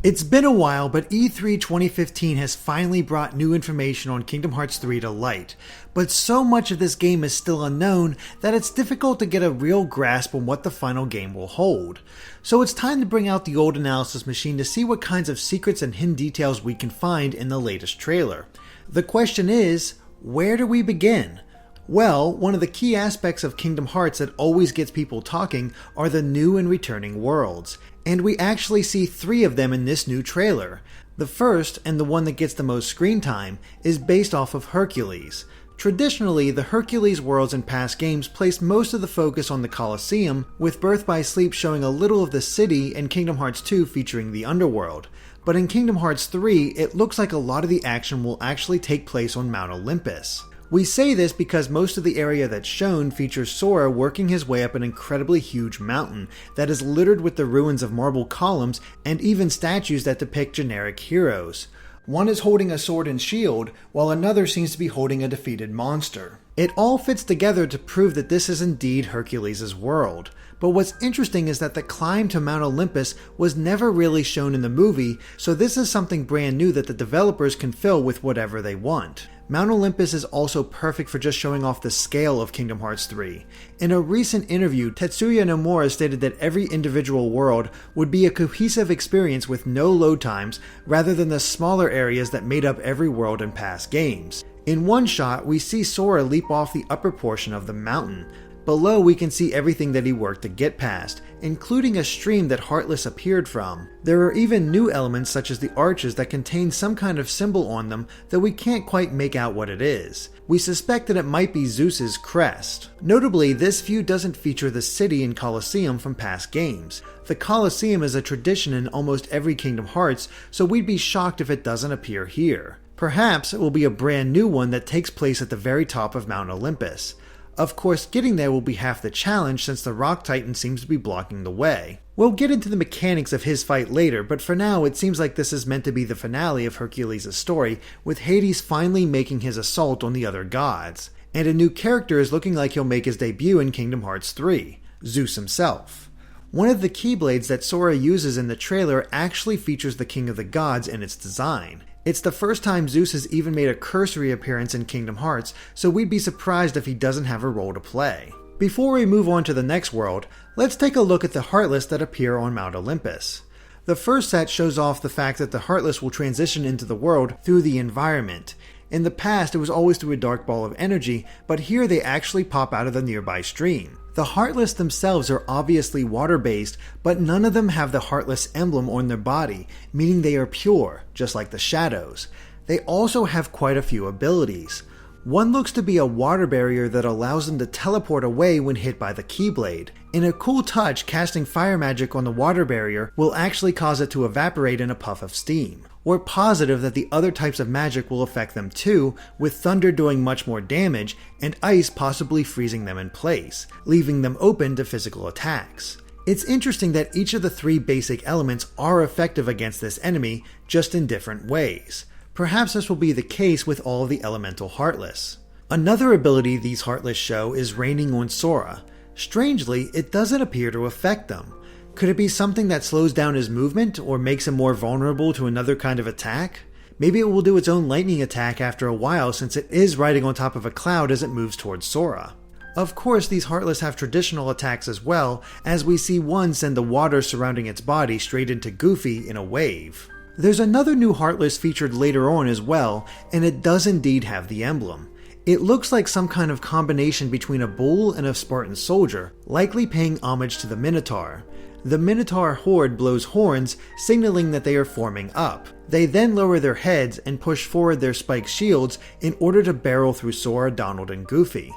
It's been a while, but E3 2015 has finally brought new information on Kingdom Hearts 3 to light, but so much of this game is still unknown that it's difficult to get a real grasp on what the final game will hold. So it's time to bring out the old analysis machine to see what kinds of secrets and hidden details we can find in the latest trailer. The question is, where do we begin? Well, one of the key aspects of Kingdom Hearts that always gets people talking are the new and returning worlds. And we actually see 3 of them in this new trailer. The first, and the one that gets the most screen time, is based off of Hercules. Traditionally, the Hercules worlds in past games placed most of the focus on the Colosseum, with Birth by Sleep showing a little of the city and Kingdom Hearts 2 featuring the underworld. But in Kingdom Hearts 3, it looks like a lot of the action will actually take place on Mount Olympus. We say this because most of the area that's shown features Sora working his way up an incredibly huge mountain that is littered with the ruins of marble columns and even statues that depict generic heroes. One is holding a sword and shield, while another seems to be holding a defeated monster. It all fits together to prove that this is indeed Hercules' world. But what's interesting is that the climb to Mount Olympus was never really shown in the movie, so this is something brand new that the developers can fill with whatever they want. Mount Olympus is also perfect for just showing off the scale of Kingdom Hearts 3. In a recent interview, Tetsuya Nomura stated that every individual world would be a cohesive experience with no load times, rather than the smaller areas that made up every world in past games. In one shot, we see Sora leap off the upper portion of the mountain. Below, we can see everything that he worked to get past, including a stream that Heartless appeared from. There are even new elements such as the arches that contain some kind of symbol on them, though we can't quite make out what it is. We suspect that it might be Zeus's crest. Notably, this view doesn't feature the city and Colosseum from past games. The Colosseum is a tradition in almost every Kingdom Hearts, so we'd be shocked if it doesn't appear here. Perhaps it will be a brand new one that takes place at the very top of Mount Olympus. Of course, getting there will be half the challenge since the Rock Titan seems to be blocking the way. We'll get into the mechanics of his fight later, but for now it seems like this is meant to be the finale of Hercules' story, with Hades finally making his assault on the other gods. And a new character is looking like he'll make his debut in Kingdom Hearts 3, Zeus himself. One of the Keyblades that Sora uses in the trailer actually features the King of the Gods in its design. It's the first time Zeus has even made a cursory appearance in Kingdom Hearts, so we'd be surprised if he doesn't have a role to play. Before we move on to the next world, let's take a look at the Heartless that appear on Mount Olympus. The first set shows off the fact that the Heartless will transition into the world through the environment. In the past, it was always through a dark ball of energy, but here they actually pop out of the nearby stream. The Heartless themselves are obviously water-based, but none of them have the Heartless emblem on their body, meaning they are pure, just like the Shadows. They also have quite a few abilities. One looks to be a water barrier that allows them to teleport away when hit by the Keyblade. In a cool touch, casting fire magic on the water barrier will actually cause it to evaporate in a puff of steam. We're positive that the other types of magic will affect them too, with thunder doing much more damage and ice possibly freezing them in place, leaving them open to physical attacks. It's interesting that each of the 3 basic elements are effective against this enemy, just in different ways. Perhaps this will be the case with all of the elemental Heartless. Another ability these Heartless show is raining on Sora. Strangely, it doesn't appear to affect them. Could it be something that slows down his movement or makes him more vulnerable to another kind of attack? Maybe it will do its own lightning attack after a while since it is riding on top of a cloud as it moves towards Sora. Of course, these Heartless have traditional attacks as well, as we see one send the water surrounding its body straight into Goofy in a wave. There's another new Heartless featured later on as well, and it does indeed have the emblem. It looks like some kind of combination between a bull and a Spartan soldier, likely paying homage to the Minotaur. The Minotaur horde blows horns, signaling that they are forming up. They then lower their heads and push forward their spiked shields in order to barrel through Sora, Donald, and Goofy.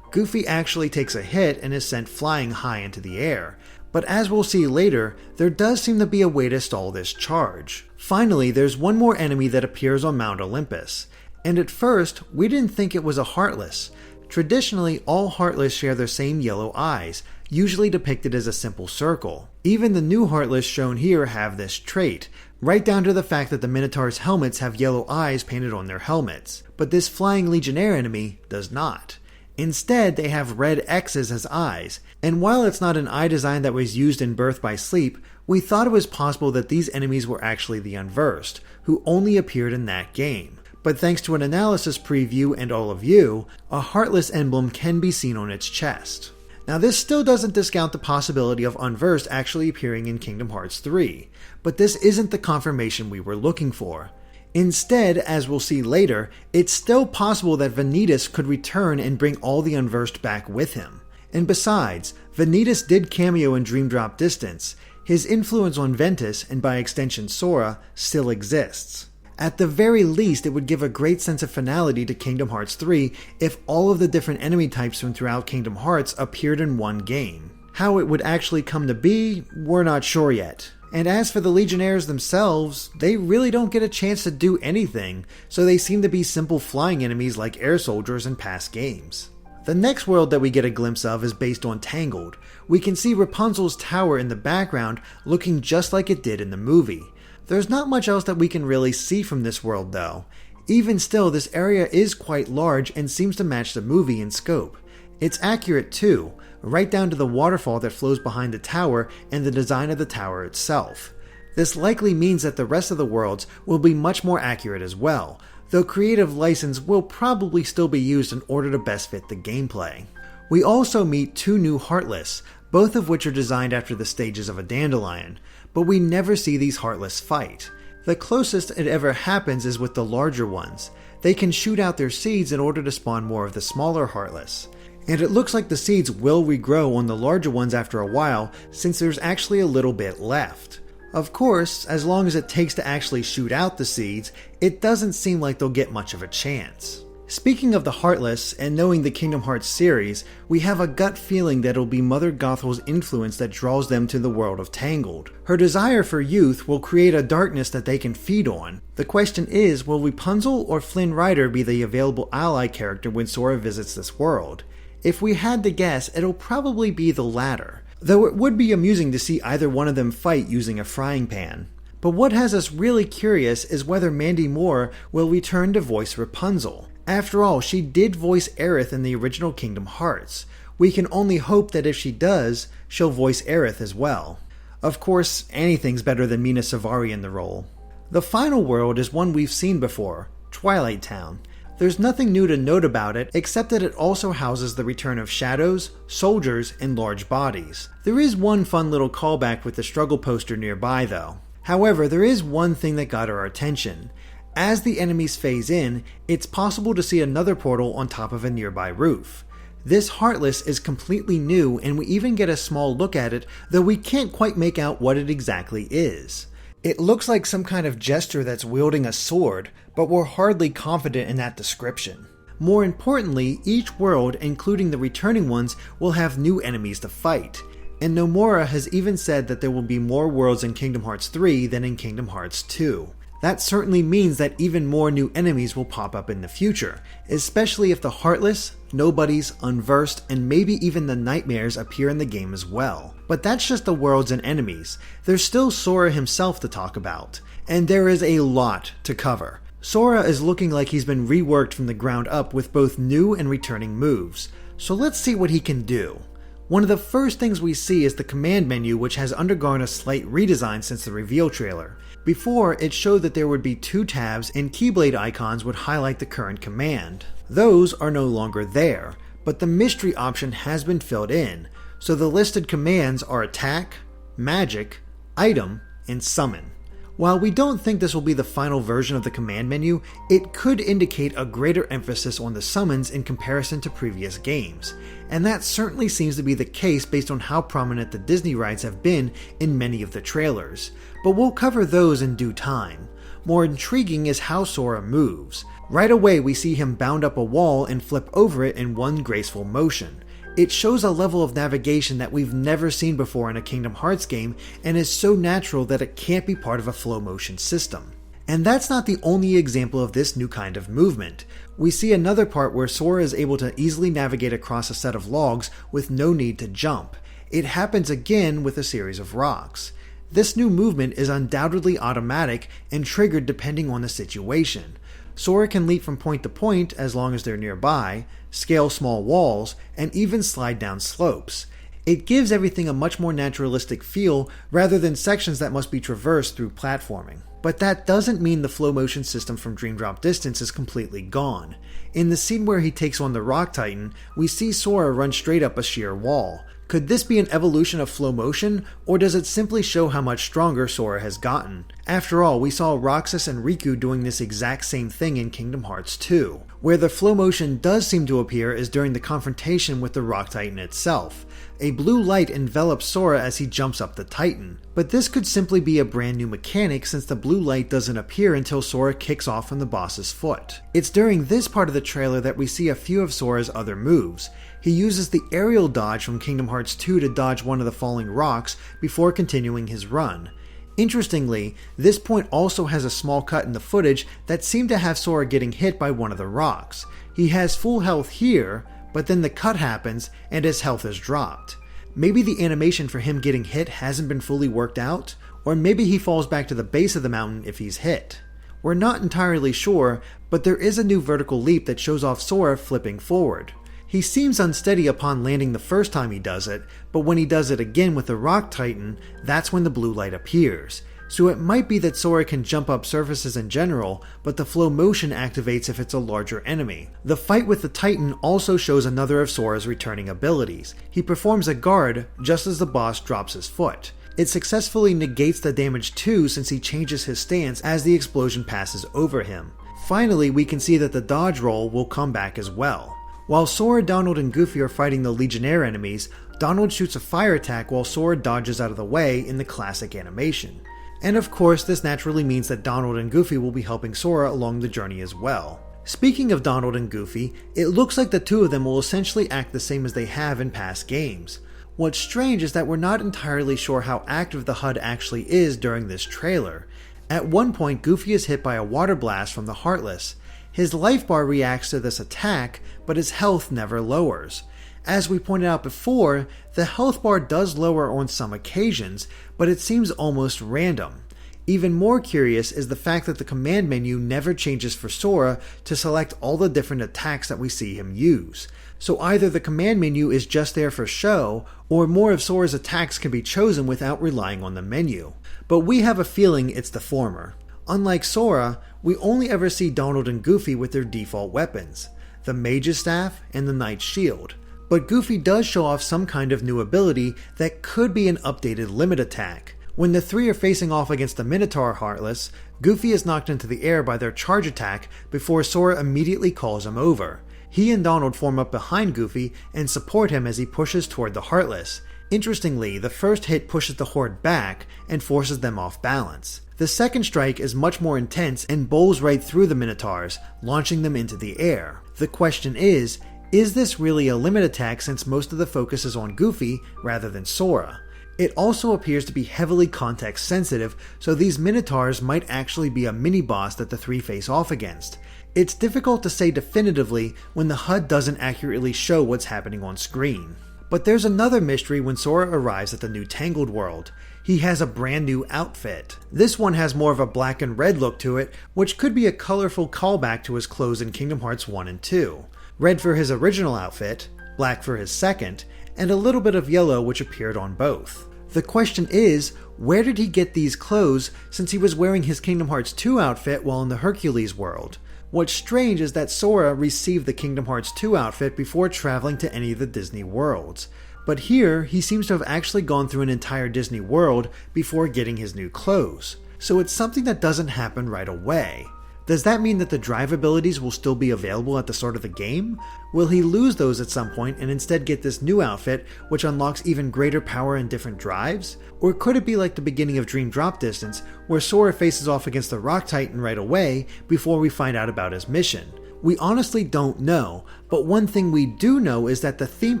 Goofy actually takes a hit and is sent flying high into the air. But as we'll see later, there does seem to be a way to stall this charge. Finally, there's one more enemy that appears on Mount Olympus. And at first, we didn't think it was a Heartless. Traditionally, all Heartless share their same yellow eyes, usually depicted as a simple circle. Even the new Heartless shown here have this trait, right down to the fact that the Minotaur's helmets have yellow eyes painted on their helmets. But this Flying Legionnaire enemy does not. Instead, they have red X's as eyes, and while it's not an eye design that was used in Birth by Sleep, we thought it was possible that these enemies were actually the Unversed, who only appeared in that game. But thanks to an analysis preview and all of you, a Heartless emblem can be seen on its chest. Now this still doesn't discount the possibility of Unversed actually appearing in Kingdom Hearts 3, but this isn't the confirmation we were looking for. Instead, as we'll see later, it's still possible that Vanitas could return and bring all the Unversed back with him. And besides, Vanitas did cameo in Dream Drop Distance. His influence on Ventus, and by extension Sora, still exists. At the very least, it would give a great sense of finality to Kingdom Hearts 3 if all of the different enemy types from throughout Kingdom Hearts appeared in one game. How it would actually come to be, we're not sure yet. And as for the Legionnaires themselves, they really don't get a chance to do anything, so they seem to be simple flying enemies like air soldiers in past games. The next world that we get a glimpse of is based on Tangled. We can see Rapunzel's tower in the background looking just like it did in the movie. There's not much else that we can really see from this world though. Even still, this area is quite large and seems to match the movie in scope. It's accurate too, right down to the waterfall that flows behind the tower and the design of the tower itself. This likely means that the rest of the worlds will be much more accurate as well, though creative license will probably still be used in order to best fit the gameplay. We also meet two new Heartless, both of which are designed after the stages of a dandelion, but we never see these Heartless fight. The closest it ever happens is with the larger ones. They can shoot out their seeds in order to spawn more of the smaller Heartless. And it looks like the seeds will regrow on the larger ones after a while, since there's actually a little bit left. Of course, as long as it takes to actually shoot out the seeds, it doesn't seem like they'll get much of a chance. Speaking of the Heartless, and knowing the Kingdom Hearts series, we have a gut feeling that it'll be Mother Gothel's influence that draws them to the world of Tangled. Her desire for youth will create a darkness that they can feed on. The question is, will Rapunzel or Flynn Rider be the available ally character when Sora visits this world? If we had to guess, it'll probably be the latter, though it would be amusing to see either one of them fight using a frying pan. But what has us really curious is whether Mandy Moore will return to voice Rapunzel. After all, she did voice Aerith in the original Kingdom Hearts. We can only hope that if she does, she'll voice Aerith as well. Of course, anything's better than Mina Savari in the role. The final world is one we've seen before, Twilight Town. There's nothing new to note about it, except that it also houses the return of shadows, soldiers, and large bodies. There is one fun little callback with the struggle poster nearby though. However, there is one thing that got our attention. As the enemies phase in, it's possible to see another portal on top of a nearby roof. This Heartless is completely new, and we even get a small look at it, though we can't quite make out what it exactly is. It looks like some kind of jester that's wielding a sword, but we're hardly confident in that description. More importantly, each world, including the returning ones, will have new enemies to fight. And Nomura has even said that there will be more worlds in Kingdom Hearts 3 than in Kingdom Hearts 2. That certainly means that even more new enemies will pop up in the future, especially if the Heartless, Nobodies, Unversed, and maybe even the Nightmares appear in the game as well. But that's just the worlds and enemies. There's still Sora himself to talk about, and there is a lot to cover. Sora is looking like he's been reworked from the ground up with both new and returning moves, so let's see what he can do. One of the first things we see is the command menu, which has undergone a slight redesign since the reveal trailer. Before, it showed that there would be 2 tabs and Keyblade icons would highlight the current command. Those are no longer there, but the mystery option has been filled in, so the listed commands are Attack, Magic, Item, and Summon. While we don't think this will be the final version of the command menu, it could indicate a greater emphasis on the summons in comparison to previous games, and that certainly seems to be the case based on how prominent the Disney rides have been in many of the trailers, but we'll cover those in due time. More intriguing is how Sora moves. Right away we see him bound up a wall and flip over it in one graceful motion. It shows a level of navigation that we've never seen before in a Kingdom Hearts game and is so natural that it can't be part of a flow motion system. And that's not the only example of this new kind of movement. We see another part where Sora is able to easily navigate across a set of logs with no need to jump. It happens again with a series of rocks. This new movement is undoubtedly automatic and triggered depending on the situation. Sora can leap from point to point as long as they're nearby, scale small walls, and even slide down slopes. It gives everything a much more naturalistic feel rather than sections that must be traversed through platforming. But that doesn't mean the flow motion system from Dream Drop Distance is completely gone. In the scene where he takes on the Rock Titan, we see Sora run straight up a sheer wall. Could this be an evolution of flow motion, or does it simply show how much stronger Sora has gotten? After all, we saw Roxas and Riku doing this exact same thing in Kingdom Hearts 2. Where the flow motion does seem to appear is during the confrontation with the Rock Titan itself. A blue light envelops Sora as he jumps up the Titan. But this could simply be a brand new mechanic since the blue light doesn't appear until Sora kicks off from the boss's foot. It's during this part of the trailer that we see a few of Sora's other moves. He uses the aerial dodge from Kingdom Hearts 2 to dodge one of the falling rocks before continuing his run. Interestingly, this point also has a small cut in the footage that seemed to have Sora getting hit by one of the rocks. He has full health here, but then the cut happens and his health is dropped. Maybe the animation for him getting hit hasn't been fully worked out, or maybe he falls back to the base of the mountain if he's hit. We're not entirely sure, but there is a new vertical leap that shows off Sora flipping forward. He seems unsteady upon landing the first time he does it, but when he does it again with the Rock Titan, that's when the blue light appears. So it might be that Sora can jump up surfaces in general, but the flow motion activates if it's a larger enemy. The fight with the Titan also shows another of Sora's returning abilities. He performs a guard just as the boss drops his foot. It successfully negates the damage too since he changes his stance as the explosion passes over him. Finally, we can see that the dodge roll will come back as well. While Sora, Donald, and Goofy are fighting the Legionnaire enemies, Donald shoots a fire attack while Sora dodges out of the way in the classic animation. And of course, this naturally means that Donald and Goofy will be helping Sora along the journey as well. Speaking of Donald and Goofy, it looks like the two of them will essentially act the same as they have in past games. What's strange is that we're not entirely sure how active the HUD actually is during this trailer. At one point, Goofy is hit by a water blast from the Heartless. His life bar reacts to this attack, but his health never lowers. As we pointed out before, the health bar does lower on some occasions, but it seems almost random. Even more curious is the fact that the command menu never changes for Sora to select all the different attacks that we see him use. So either the command menu is just there for show, or more of Sora's attacks can be chosen without relying on the menu. But we have a feeling it's the former. Unlike Sora, we only ever see Donald and Goofy with their default weapons, the Mage's Staff and the Knight's Shield. But Goofy does show off some kind of new ability that could be an updated limit attack. When the three are facing off against the Minotaur Heartless, Goofy is knocked into the air by their charge attack before Sora immediately calls him over. He and Donald form up behind Goofy and support him as he pushes toward the Heartless. Interestingly, the first hit pushes the Horde back and forces them off balance. The second strike is much more intense and bowls right through the Minotaurs, launching them into the air. The question is this really a limit attack since most of the focus is on Goofy rather than Sora? It also appears to be heavily context sensitive, so these Minotaurs might actually be a mini-boss that the three face off against. It's difficult to say definitively when the HUD doesn't accurately show what's happening on screen. But there's another mystery when Sora arrives at the new Tangled world. He has a brand new outfit. This one has more of a black and red look to it, which could be a colorful callback to his clothes in Kingdom Hearts 1 and 2. Red for his original outfit, black for his second, and a little bit of yellow which appeared on both. The question is, where did he get these clothes since he was wearing his Kingdom Hearts 2 outfit while in the Hercules world? What's strange is that Sora received the Kingdom Hearts 2 outfit before traveling to any of the Disney worlds. But here, he seems to have actually gone through an entire Disney world before getting his new clothes. So it's something that doesn't happen right away. Does that mean that the drive abilities will still be available at the start of the game? Will he lose those at some point and instead get this new outfit which unlocks even greater power and different drives? Or could it be like the beginning of Dream Drop Distance, where Sora faces off against the Rock Titan right away before we find out about his mission? We honestly don't know, but one thing we do know is that the theme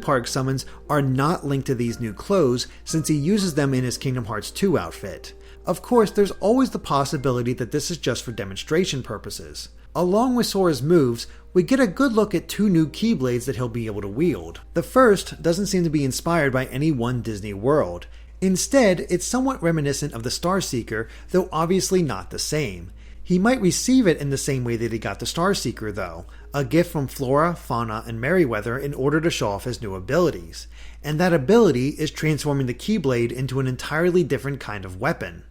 park summons are not linked to these new clothes since he uses them in his Kingdom Hearts 2 outfit. Of course, there's always the possibility that this is just for demonstration purposes. Along with Sora's moves, we get a good look at two new Keyblades that he'll be able to wield. The first doesn't seem to be inspired by any one Disney world. Instead, it's somewhat reminiscent of the Star Seeker, though obviously not the same. He might receive it in the same way that he got the Starseeker though, a gift from Flora, Fauna, and Merryweather in order to show off his new abilities. And that ability is transforming the Keyblade into an entirely different kind of weapon.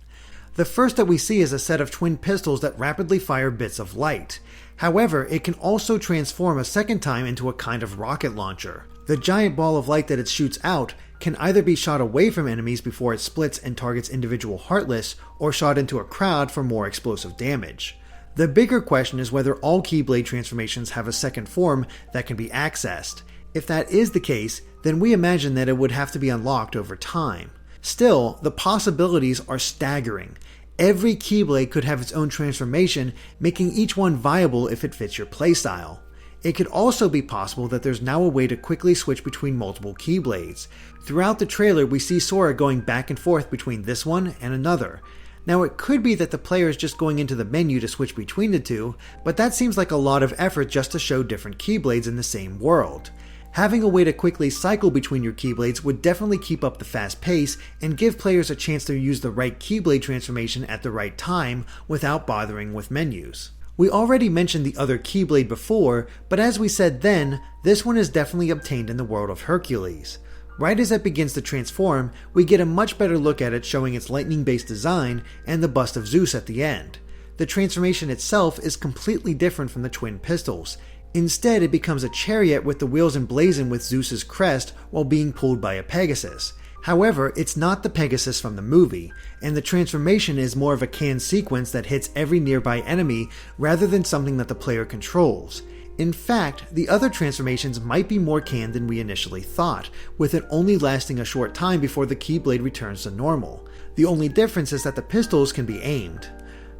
The first that we see is a set of twin pistols that rapidly fire bits of light. However, it can also transform a second time into a kind of rocket launcher. The giant ball of light that it shoots out can either be shot away from enemies before it splits and targets individual Heartless, or shot into a crowd for more explosive damage. The bigger question is whether all Keyblade transformations have a second form that can be accessed. If that is the case, then we imagine that it would have to be unlocked over time. Still, the possibilities are staggering. Every Keyblade could have its own transformation, making each one viable if it fits your playstyle. It could also be possible that there's now a way to quickly switch between multiple Keyblades. Throughout the trailer, we see Sora going back and forth between this one and another. Now it could be that the player is just going into the menu to switch between the two, but that seems like a lot of effort just to show different Keyblades in the same world. Having a way to quickly cycle between your Keyblades would definitely keep up the fast pace and give players a chance to use the right Keyblade transformation at the right time without bothering with menus. We already mentioned the other Keyblade before, but as we said then, this one is definitely obtained in the world of Hercules. Right as it begins to transform, we get a much better look at it showing its lightning-based design and the bust of Zeus at the end. The transformation itself is completely different from the twin pistols. Instead, it becomes a chariot with the wheels emblazoned with Zeus's crest while being pulled by a Pegasus. However, it's not the Pegasus from the movie, and the transformation is more of a canned sequence that hits every nearby enemy rather than something that the player controls. In fact, the other transformations might be more canned than we initially thought, with it only lasting a short time before the Keyblade returns to normal. The only difference is that the pistols can be aimed.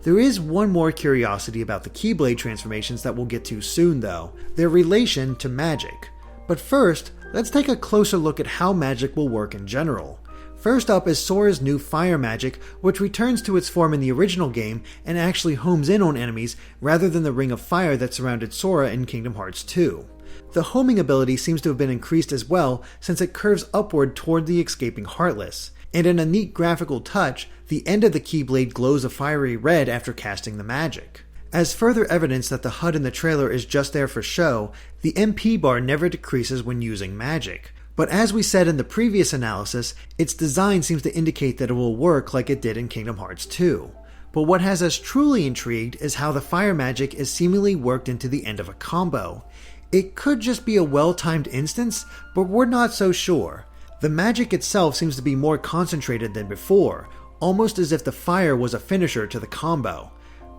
There is one more curiosity about the Keyblade transformations that we'll get to soon though, their relation to magic. But first, let's take a closer look at how magic will work in general. First up is Sora's new fire magic, which returns to its form in the original game and actually homes in on enemies rather than the ring of fire that surrounded Sora in Kingdom Hearts 2. The homing ability seems to have been increased as well since it curves upward toward the escaping Heartless. And in a neat graphical touch, the end of the Keyblade glows a fiery red after casting the magic. As further evidence that the HUD in the trailer is just there for show, the MP bar never decreases when using magic. But as we said in the previous analysis, its design seems to indicate that it will work like it did in Kingdom Hearts 2. But what has us truly intrigued is how the fire magic is seemingly worked into the end of a combo. It could just be a well-timed instance, but we're not so sure. The magic itself seems to be more concentrated than before, almost as if the fire was a finisher to the combo.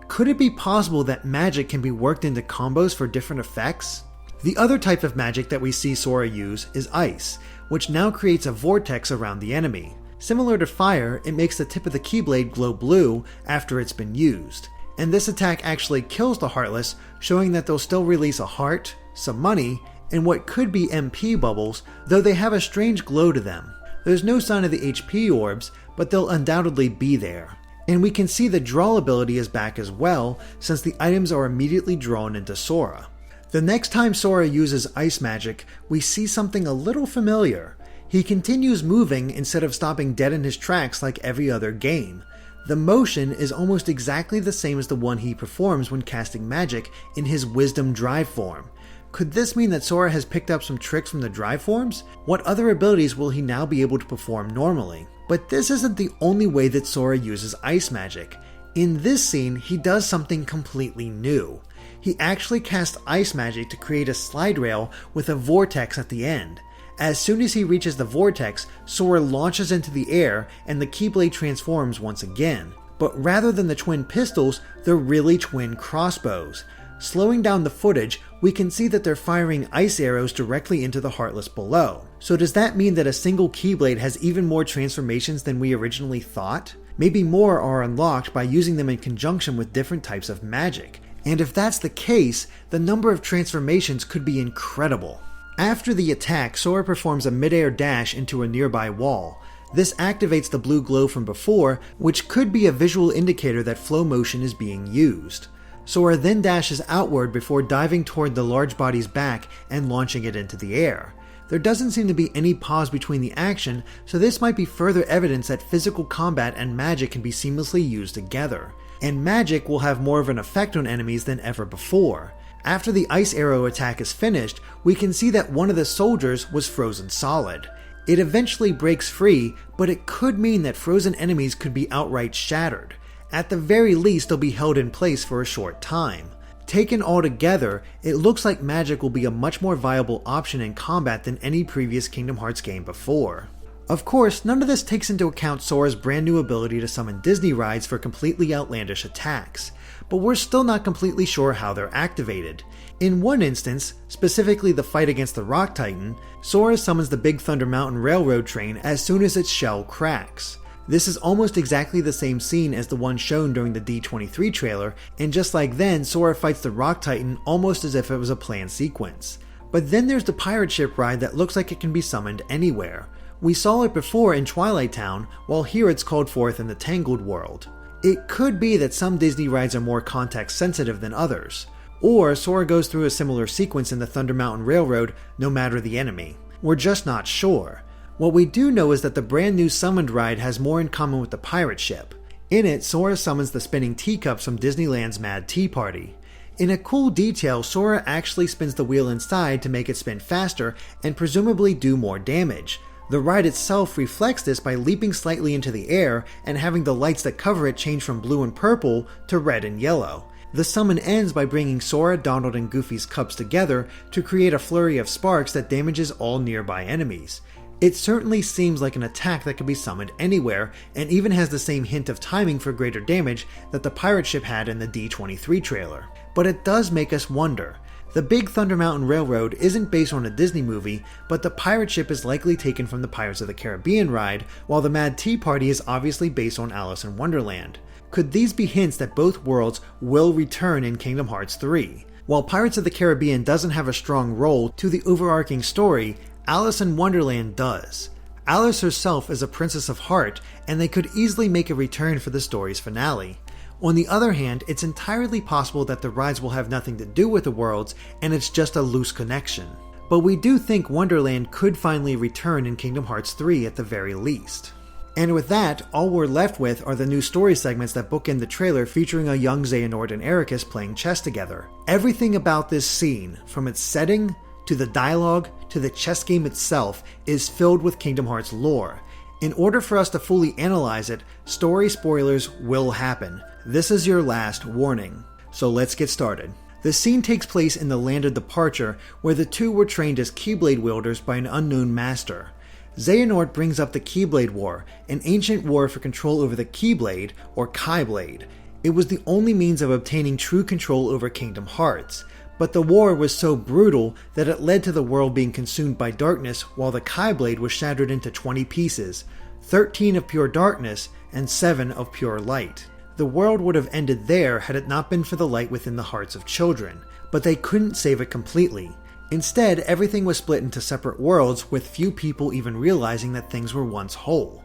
Could it be possible that magic can be worked into combos for different effects? The other type of magic that we see Sora use is ice, which now creates a vortex around the enemy. Similar to fire, it makes the tip of the Keyblade glow blue after it's been used. And this attack actually kills the Heartless, showing that they'll still release a heart, some money, and what could be MP bubbles, though they have a strange glow to them. There's no sign of the HP orbs, but they'll undoubtedly be there. And we can see the draw ability is back as well, since the items are immediately drawn into Sora. The next time Sora uses ice magic, we see something a little familiar. He continues moving instead of stopping dead in his tracks like every other game. The motion is almost exactly the same as the one he performs when casting magic in his Wisdom Drive form. Could this mean that Sora has picked up some tricks from the Drive forms? What other abilities will he now be able to perform normally? But this isn't the only way that Sora uses ice magic. In this scene, he does something completely new. He actually casts ice magic to create a slide rail with a vortex at the end. As soon as he reaches the vortex, Sora launches into the air and the Keyblade transforms once again. But rather than the twin pistols, they're really twin crossbows. Slowing down the footage, we can see that they're firing ice arrows directly into the Heartless below. So does that mean that a single Keyblade has even more transformations than we originally thought? Maybe more are unlocked by using them in conjunction with different types of magic. And if that's the case, the number of transformations could be incredible. After the attack, Sora performs a mid-air dash into a nearby wall. This activates the blue glow from before, which could be a visual indicator that flow motion is being used. Sora then dashes outward before diving toward the large body's back and launching it into the air. There doesn't seem to be any pause between the action, so this might be further evidence that physical combat and magic can be seamlessly used together. And magic will have more of an effect on enemies than ever before. After the ice arrow attack is finished, we can see that one of the soldiers was frozen solid. It eventually breaks free, but it could mean that frozen enemies could be outright shattered. At the very least, they'll be held in place for a short time. Taken all together, it looks like magic will be a much more viable option in combat than any previous Kingdom Hearts game before. Of course, none of this takes into account Sora's brand new ability to summon Disney rides for completely outlandish attacks, but we're still not completely sure how they're activated. In one instance, specifically the fight against the Rock Titan, Sora summons the Big Thunder Mountain Railroad train as soon as its shell cracks. This is almost exactly the same scene as the one shown during the D23 trailer, and just like then, Sora fights the Rock Titan almost as if it was a planned sequence. But then there's the pirate ship ride that looks like it can be summoned anywhere. We saw it before in Twilight Town, while here it's called forth in the Tangled world. It could be that some Disney rides are more context sensitive than others, or Sora goes through a similar sequence in the Thunder Mountain Railroad no matter the enemy. We're just not sure. What we do know is that the brand new summoned ride has more in common with the pirate ship. In it, Sora summons the spinning teacups from Disneyland's Mad Tea Party. In a cool detail, Sora actually spins the wheel inside to make it spin faster and presumably do more damage. The ride itself reflects this by leaping slightly into the air and having the lights that cover it change from blue and purple to red and yellow. The summon ends by bringing Sora, Donald, and Goofy's cups together to create a flurry of sparks that damages all nearby enemies. It certainly seems like an attack that can be summoned anywhere, and even has the same hint of timing for greater damage that the pirate ship had in the D23 trailer. But it does make us wonder. The Big Thunder Mountain Railroad isn't based on a Disney movie, but the pirate ship is likely taken from the Pirates of the Caribbean ride, while the Mad Tea Party is obviously based on Alice in Wonderland. Could these be hints that both worlds will return in Kingdom Hearts 3? While Pirates of the Caribbean doesn't have a strong role to the overarching story, Alice in Wonderland does. Alice herself is a Princess of Heart, and they could easily make a return for the story's finale. On the other hand, it's entirely possible that the rides will have nothing to do with the worlds, and it's just a loose connection. But we do think Wonderland could finally return in Kingdom Hearts 3 at the very least. And with that, all we're left with are the new story segments that bookend the trailer featuring a young Xehanort and Ericus playing chess together. Everything about this scene, from its setting, to the dialogue, to the chess game itself, is filled with Kingdom Hearts lore. In order for us to fully analyze it, story spoilers will happen. This is your last warning. So let's get started. The scene takes place in the Land of Departure, where the two were trained as Keyblade wielders by an unknown master. Xehanort brings up the Keyblade War, an ancient war for control over the Keyblade, or Keyblade. It was the only means of obtaining true control over Kingdom Hearts. But the war was so brutal that it led to the world being consumed by darkness, while the Keyblade was shattered into 20 pieces, 13 of pure darkness and 7 of pure light. The world would have ended there had it not been for the light within the hearts of children, but they couldn't save it completely. Instead, everything was split into separate worlds, with few people even realizing that things were once whole.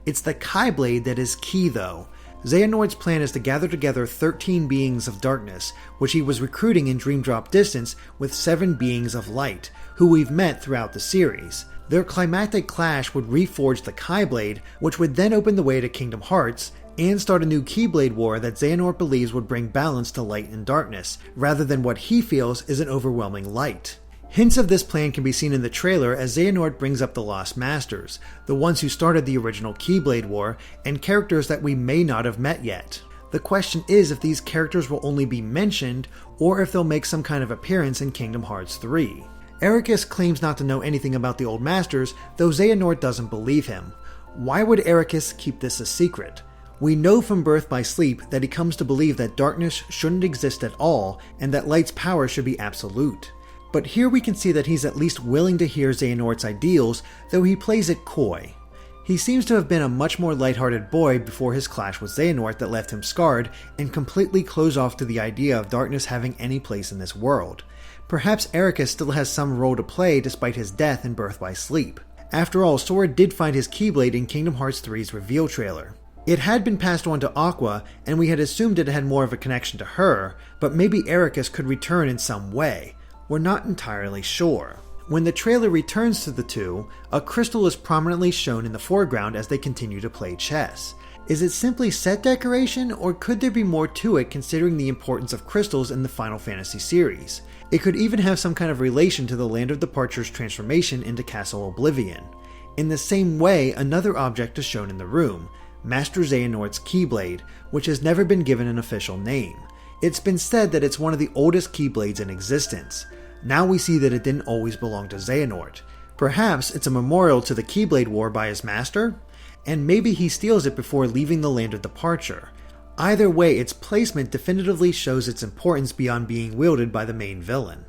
It's the Keyblade that is key though. Xehanort's plan is to gather together 13 beings of darkness, which he was recruiting in Dream Drop Distance, with 7 beings of light, who we've met throughout the series. Their climactic clash would reforge the Keyblade, which would then open the way to Kingdom Hearts, and start a new Keyblade war that Xehanort believes would bring balance to light and darkness, rather than what he feels is an overwhelming light. Hints of this plan can be seen in the trailer as Xehanort brings up the Lost Masters, the ones who started the original Keyblade War, and characters that we may not have met yet. The question is if these characters will only be mentioned, or if they'll make some kind of appearance in Kingdom Hearts 3. Ericus claims not to know anything about the Old Masters, though Xehanort doesn't believe him. Why would Ericus keep this a secret? We know from Birth by Sleep that he comes to believe that darkness shouldn't exist at all, and that light's power should be absolute. But here we can see that he's at least willing to hear Xehanort's ideals, though he plays it coy. He seems to have been a much more lighthearted boy before his clash with Xehanort that left him scarred and completely closed off to the idea of darkness having any place in this world. Perhaps Ericus still has some role to play despite his death in Birth by Sleep. After all, Sora did find his Keyblade in Kingdom Hearts 3's reveal trailer. It had been passed on to Aqua, and we had assumed it had more of a connection to her, but maybe Ericus could return in some way. We're not entirely sure. When the trailer returns to the two, a crystal is prominently shown in the foreground as they continue to play chess. Is it simply set decoration, or could there be more to it considering the importance of crystals in the Final Fantasy series? It could even have some kind of relation to the Land of Departure's transformation into Castle Oblivion. In the same way, another object is shown in the room, Master Xehanort's Keyblade, which has never been given an official name. It's been said that it's one of the oldest Keyblades in existence. Now we see that it didn't always belong to Xehanort. Perhaps it's a memorial to the Keyblade War by his master? And maybe he steals it before leaving the Land of Departure. Either way, its placement definitively shows its importance beyond being wielded by the main villain.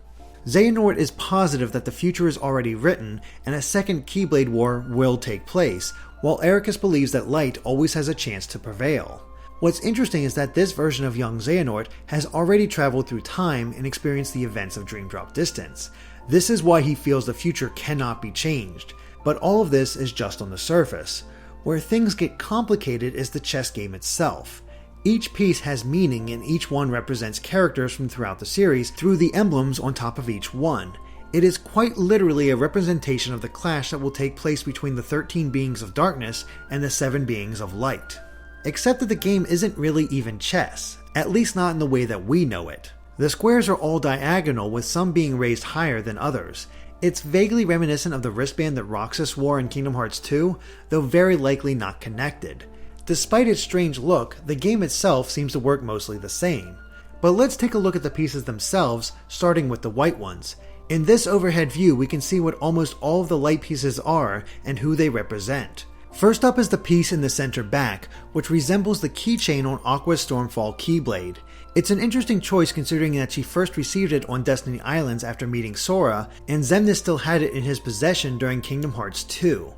Xehanort is positive that the future is already written and a second Keyblade War will take place, while Ericus believes that light always has a chance to prevail. What's interesting is that this version of young Xehanort has already traveled through time and experienced the events of Dream Drop Distance. This is why he feels the future cannot be changed, but all of this is just on the surface. Where things get complicated is the chess game itself. Each piece has meaning and each one represents characters from throughout the series through the emblems on top of each one. It is quite literally a representation of the clash that will take place between the 13 beings of darkness and the 7 beings of light. Except that the game isn't really even chess, at least not in the way that we know it. The squares are all diagonal, with some being raised higher than others. It's vaguely reminiscent of the wristband that Roxas wore in Kingdom Hearts 2, though very likely not connected. Despite its strange look, the game itself seems to work mostly the same. But let's take a look at the pieces themselves, starting with the white ones. In this overhead view, we can see what almost all of the light pieces are and who they represent. First up is the piece in the center back, which resembles the keychain on Aqua's Stormfall Keyblade. It's an interesting choice considering that she first received it on Destiny Islands after meeting Sora, and Xemnas still had it in his possession during Kingdom Hearts 2.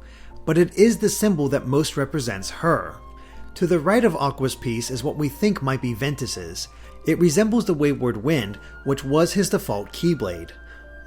But it is the symbol that most represents her. To the right of Aqua's piece is what we think might be Ventus's. It resembles the Wayward Wind, which was his default Keyblade.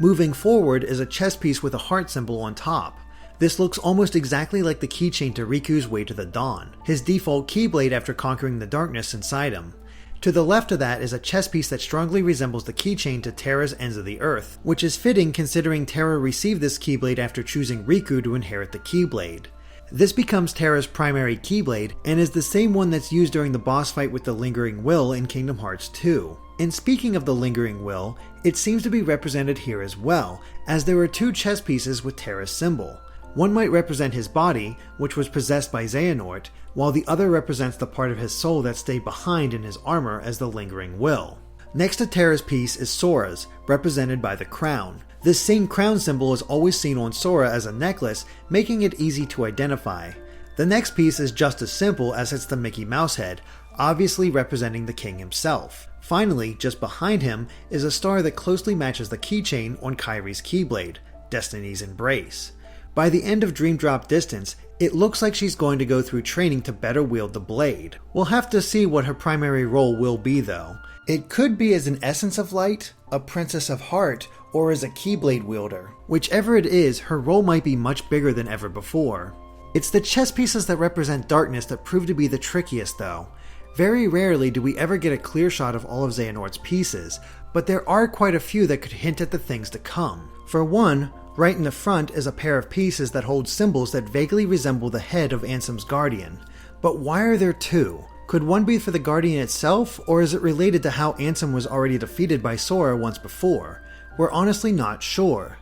Moving forward is a chess piece with a heart symbol on top. This looks almost exactly like the keychain to Riku's Way to the Dawn, his default Keyblade after conquering the darkness inside him. To the left of that is a chess piece that strongly resembles the keychain to Terra's Ends of the Earth, which is fitting considering Terra received this Keyblade after choosing Riku to inherit the Keyblade. This becomes Terra's primary Keyblade, and is the same one that's used during the boss fight with the Lingering Will in Kingdom Hearts 2. And speaking of the Lingering Will, it seems to be represented here as well, as there are 2 chess pieces with Terra's symbol. One might represent his body, which was possessed by Xehanort, while the other represents the part of his soul that stayed behind in his armor as the Lingering Will. Next to Terra's piece is Sora's, represented by the crown. This same crown symbol is always seen on Sora as a necklace, making it easy to identify. The next piece is just as simple as it's the Mickey Mouse head, obviously representing the king himself. Finally, just behind him is a star that closely matches the keychain on Kairi's Keyblade, Destiny's Embrace. By the end of Dream Drop Distance, it looks like she's going to go through training to better wield the blade. We'll have to see what her primary role will be though. It could be as an Essence of Light, a Princess of Heart, or as a Keyblade wielder. Whichever it is, her role might be much bigger than ever before. It's the chess pieces that represent darkness that prove to be the trickiest though. Very rarely do we ever get a clear shot of all of Xehanort's pieces, but there are quite a few that could hint at the things to come. For one, right in the front is a pair of pieces that hold symbols that vaguely resemble the head of Ansem's guardian. But why are there 2? Could one be for the guardian itself, or is it related to how Ansem was already defeated by Sora once before? We're honestly not sure.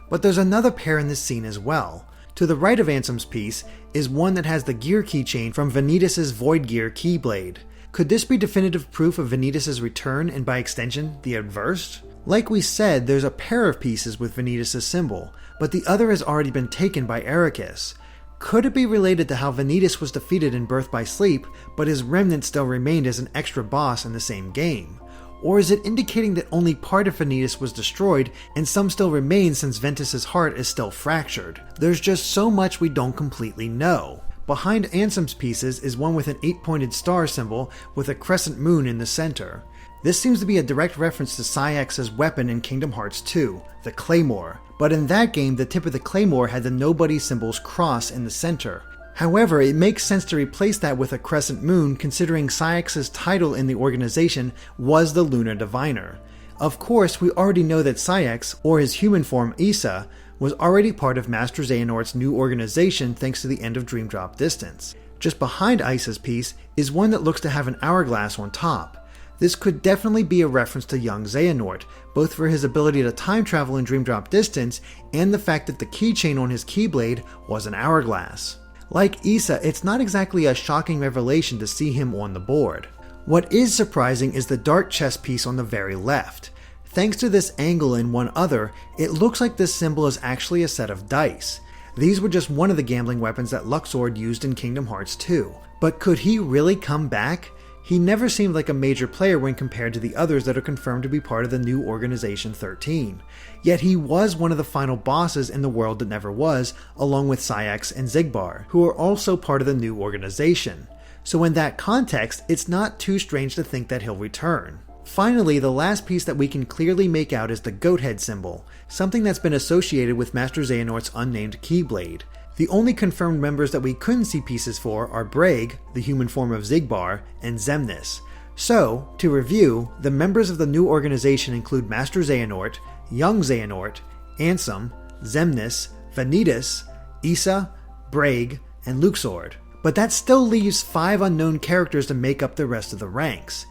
But there's another pair in this scene as well. To the right of Ansem's piece is one that has the gear keychain from Vanitas' Void Gear Keyblade. Could this be definitive proof of Vanitas' return and by extension, the Adversed? Like we said, there's a pair of pieces with Vanitas' symbol, but the other has already been taken by Ericus. Could it be related to how Vanitas was defeated in Birth by Sleep, but his remnant still remained as an extra boss in the same game? Or is it indicating that only part of Vanitas was destroyed and some still remain since Ventus's heart is still fractured? There's just so much we don't completely know. Behind Ansem's pieces is one with an 8-pointed star symbol with a crescent moon in the center. This seems to be a direct reference to Saïx's weapon in Kingdom Hearts 2, the Claymore, but in that game the tip of the Claymore had the Nobody symbol's cross in the center. However, it makes sense to replace that with a crescent moon considering Saïx's title in the organization was the Lunar Diviner. Of course, we already know that Saïx, or his human form Issa, was already part of Master Xehanort's new organization thanks to the end of Dream Drop Distance. Just behind Isa's piece is one that looks to have an hourglass on top. This could definitely be a reference to young Xehanort, both for his ability to time travel in Dream Drop Distance and the fact that the keychain on his Keyblade was an hourglass. Like Isa, it's not exactly a shocking revelation to see him on the board. What is surprising is the dart chess piece on the very left. Thanks to this angle and one other, it looks like this symbol is actually a set of dice. These were just one of the gambling weapons that Luxord used in Kingdom Hearts 2. But could he really come back? He never seemed like a major player when compared to the others that are confirmed to be part of the new Organization 13. Yet he was one of the final bosses in the world that never was, along with Saïx and Xigbar, who are also part of the new organization. So in that context, it's not too strange to think that he'll return. Finally, the last piece that we can clearly make out is the goat head symbol, something that's been associated with Master Xehanort's unnamed Keyblade. The only confirmed members that we couldn't see pieces for are Braig, the human form of Xigbar, and Xemnas. So, to review, the members of the new organization include Master Xehanort, young Xehanort, Ansem, Xemnas, Vanitas, Isa, Braig, and Luxord. But that still leaves 5 unknown characters to make up the rest of the ranks.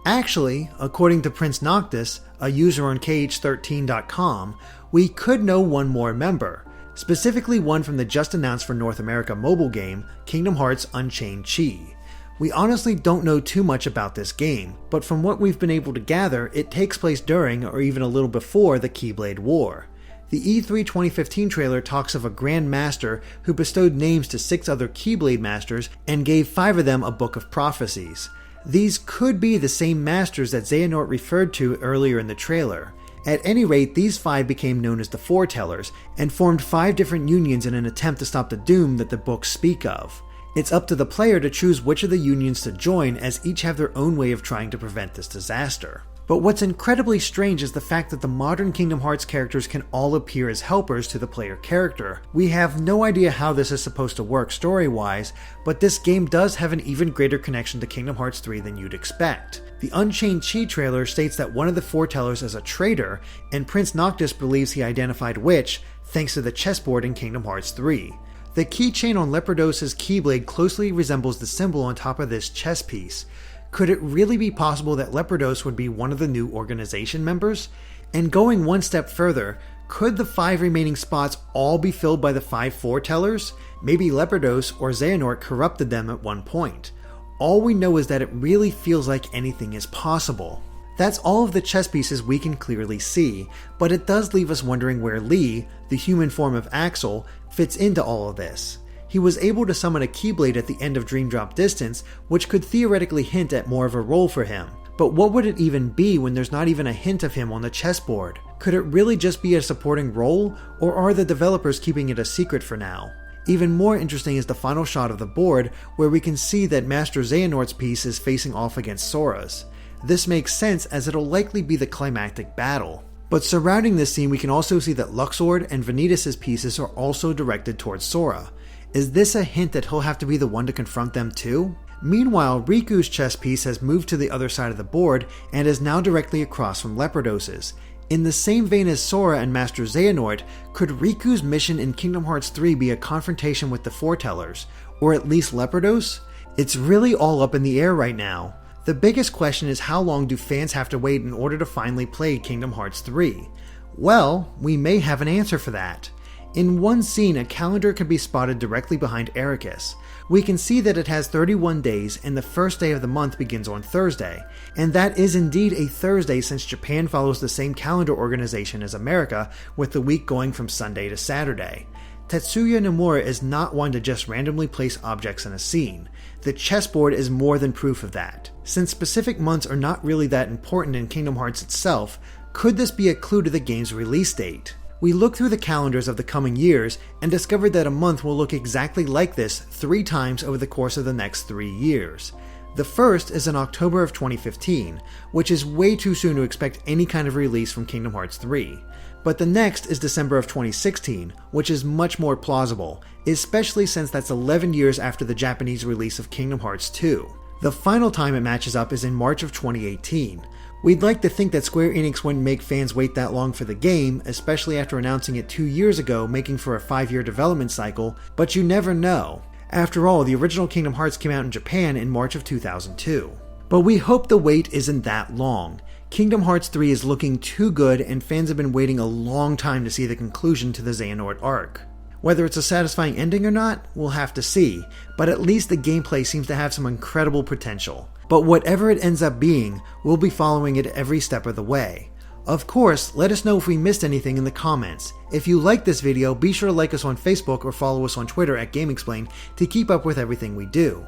Actually, according to Prince Noctis, a user on KH13.com, we could know one more member, specifically one from the just announced for North America mobile game, Kingdom Hearts Unchained Chi. We honestly don't know too much about this game, but from what we've been able to gather, it takes place during or even a little before the Keyblade War. The E3 2015 trailer talks of a Grand Master who bestowed names to 6 other Keyblade Masters and gave 5 of them a Book of Prophecies. These could be the same masters that Xehanort referred to earlier in the trailer. At any rate, these 5 became known as the Foretellers and formed 5 different unions in an attempt to stop the doom that the books speak of. It's up to the player to choose which of the unions to join, as each have their own way of trying to prevent this disaster. But what's incredibly strange is the fact that the modern Kingdom Hearts characters can all appear as helpers to the player character. We have no idea how this is supposed to work story-wise, but this game does have an even greater connection to Kingdom Hearts 3 than you'd expect. The Unchained Chi trailer states that one of the Foretellers is a traitor, and Prince Noctis believes he identified which, thanks to the chessboard in Kingdom Hearts 3. The keychain on Leopardos's Keyblade closely resembles the symbol on top of this chess piece. Could it really be possible that Lepardos would be one of the new organization members? And going one step further, could the 5 remaining spots all be filled by the 5 foretellers? Maybe Lepardos or Xehanort corrupted them at one point. All we know is that it really feels like anything is possible. That's all of the chess pieces we can clearly see, but it does leave us wondering where Lee, the human form of Axel, fits into all of this. He was able to summon a Keyblade at the end of Dream Drop Distance, which could theoretically hint at more of a role for him. But what would it even be when there's not even a hint of him on the chessboard? Could it really just be a supporting role, or are the developers keeping it a secret for now? Even more interesting is the final shot of the board, where we can see that Master Xehanort's piece is facing off against Sora's. This makes sense as it'll likely be the climactic battle. But surrounding this scene, we can also see that Luxord and Vanitas' pieces are also directed towards Sora. Is this a hint that he'll have to be the one to confront them too? Meanwhile, Riku's chess piece has moved to the other side of the board and is now directly across from Lepardos's. In the same vein as Sora and Master Xehanort, could Riku's mission in Kingdom Hearts 3 be a confrontation with the Foretellers, or at least Lepardos? It's really all up in the air right now. The biggest question is, how long do fans have to wait in order to finally play Kingdom Hearts 3? Well, we may have an answer for that. In one scene, a calendar can be spotted directly behind Ericus. We can see that it has 31 days, and the first day of the month begins on Thursday. And that is indeed a Thursday, since Japan follows the same calendar organization as America, with the week going from Sunday to Saturday. Tetsuya Nomura is not one to just randomly place objects in a scene. The chessboard is more than proof of that. Since specific months are not really that important in Kingdom Hearts itself, could this be a clue to the game's release date? We looked through the calendars of the coming years and discovered that a month will look exactly like this 3 times over the course of the next 3 years. The first is in October of 2015, which is way too soon to expect any kind of release from Kingdom Hearts 3. But the next is December of 2016, which is much more plausible, especially since that's 11 years after the Japanese release of Kingdom Hearts 2. The final time it matches up is in March of 2018. We'd like to think that Square Enix wouldn't make fans wait that long for the game, especially after announcing it 2 years ago, making for a 5-year development cycle, but you never know. After all, the original Kingdom Hearts came out in Japan in March of 2002. But we hope the wait isn't that long. Kingdom Hearts 3 is looking too good, and fans have been waiting a long time to see the conclusion to the Xehanort arc. Whether it's a satisfying ending or not, we'll have to see, but at least the gameplay seems to have some incredible potential. But whatever it ends up being, we'll be following it every step of the way. Of course, let us know if we missed anything in the comments. If you liked this video, be sure to like us on Facebook or follow us on Twitter at GameXplain to keep up with everything we do.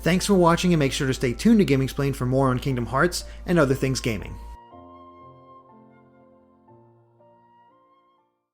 Thanks for watching, and make sure to stay tuned to GameXplain for more on Kingdom Hearts and other things gaming.